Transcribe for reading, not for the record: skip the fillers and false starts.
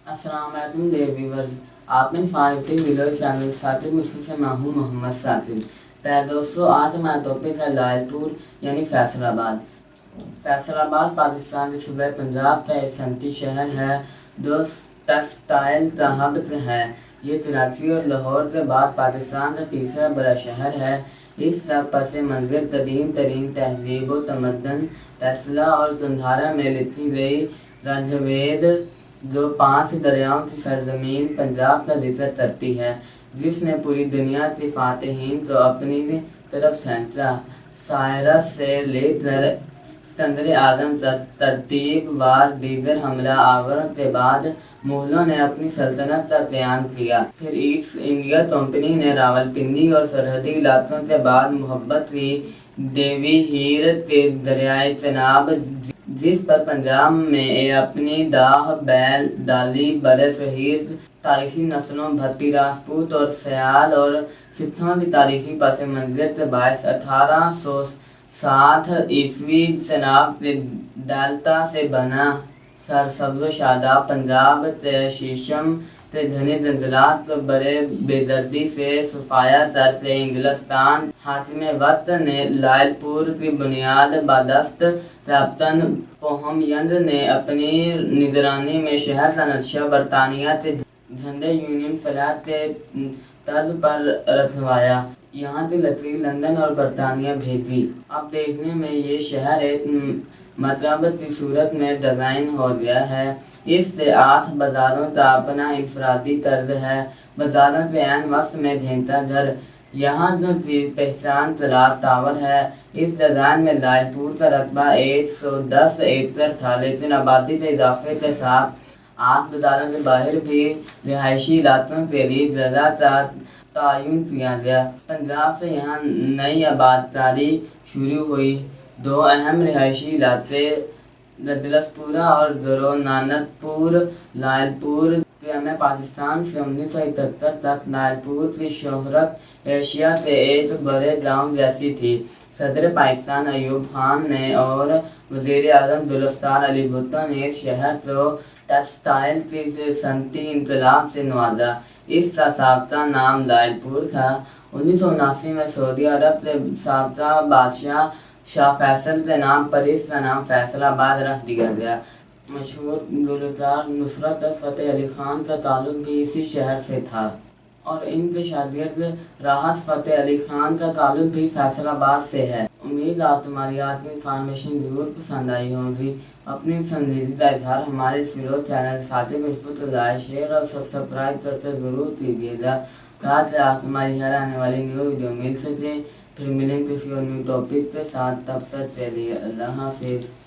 السلام علیکم dear viewers, آپ نے فارغ ویلوز چینل ساتھ مجھ سے میں ہوں محمد ساتم۔ پیارے دوستو، آج ہمارا ٹاپک ہے لائل پور یعنی فیصل آباد۔ فیصل آباد پاکستان کے صوبہ پنجاب کا ایک صنعتی شہر ہے جو ٹیکسٹائل تہبت ہے۔ یہ کراچی اور لاہور کے بعد پاکستان کا تیسرا بڑا شہر ہے۔ اس کا پس منظر قدیم ترین تہذیب و تمدن تیسلا اور قندھارا میں لکھی گئی رجوید جو 5 دریاؤں کی سرزمین پنجاب کا ذکر کرتی ہے، جس نے پوری دنیا کے فاتحین کو اپنی طرف کھینچا۔ سائرس سے لے کر اسکندر اعظم تک ترتیب وار دیگر حملہ آوروں کے بعد مغلوں نے اپنی سلطنت کا قیام کیا۔ پھر ایسٹ انڈیا کمپنی نے راولپنڈی اور سرحدی علاقوں کے بعد محبت کی دیوی ہیر کے دریائے چناب، جس پر پنجاب میں اپنی داغ بیل ڈالی۔ برصغیر تاریخی نسلوں بھٹی راجپوت اور سیال اور سکھوں کی تاریخی پس منظر کے باعث 1860 عیسوی چناب کے ڈیلٹا سے بنا سرسبز و شاداب پنجاب کے شیشم کے گھنے جنگلات کو بڑے بے دردی سے صفایا کرتے انگلستان حاکم وقت نے لائل پور کی بنیاد بادست کیپٹن پوہم یند نے اپنی نگرانی میں شہر کا نقشہ برطانیہ کے جھنڈے یونین فلیگ کے طرز پر رکھوایا۔ یہاں کی لکڑی لندن اور برطانیہ بھیجی۔ اب دیکھنے میں یہ شہر ایک مکتب کی صورت میں ڈیزائن ہو گیا ہے۔ اس سے 8 بازاروں کا اپنا انفرادی طرز ہے۔ بازاروں کے عین وسط میں گھنٹہ گھر، یہاں کی پہچان کلاک ٹاور ہے۔ اس ڈیزائن میں لائل پور کا رقبہ 110 ایکڑ تھا، لیکن آبادی کے اضافے کے ساتھ 8 بازاروں کے باہر بھی رہائشی علاقوں کے لیے جگہ کا تعین کیا گیا۔ پنجاب سے یہاں نئی آبادکاری شروع ہوئی۔ 2 اہم رہائشی علاقے ددلسپورہ اور گرو نانک پور۔ لائل پور قیام پاکستان سے 1971 تک لائل پور کی شہرت ایشیا کے ایک بڑے گاؤں جیسی تھی۔ صدر پاکستان ایوب خان نے اور وزیر اعظم ذوالفقار علی بھٹو نے اس شہر کو ٹیکسٹائل کے صنعتی انقلاب سے نوازا۔ اس کا سابقہ نام لائل پور تھا۔ 1979 میں سعودی عرب کے سابقہ بادشاہ شاہ فیصل کے نام پر اس کا نام فیصل آباد رکھ دیا گیا۔ مشہور گلوکار نصرت فتح علی خان کا تعلق بھی اسی شہر سے تھا اور ان کے شاگرد راحت فتح علی خان کا تعلق بھی فیصل آباد سے ہے۔ امید آپ تمہاری آج کی انفارمیشن ضرور پسند آئی ہوگی۔ اپنی پسندیدگی کا اظہار ہمارے فیلو چینل ساتھی کو لائک شیئر اور سبسکرائب کرتے ضرور کیجیے گا تاکہ آپ ہماری ہر آنے والی نیو ویڈیو مل سکے۔ پھر ملیں کسی اور نیو ٹاپک کے ساتھ، تب تک کے لیے اللہ حافظ۔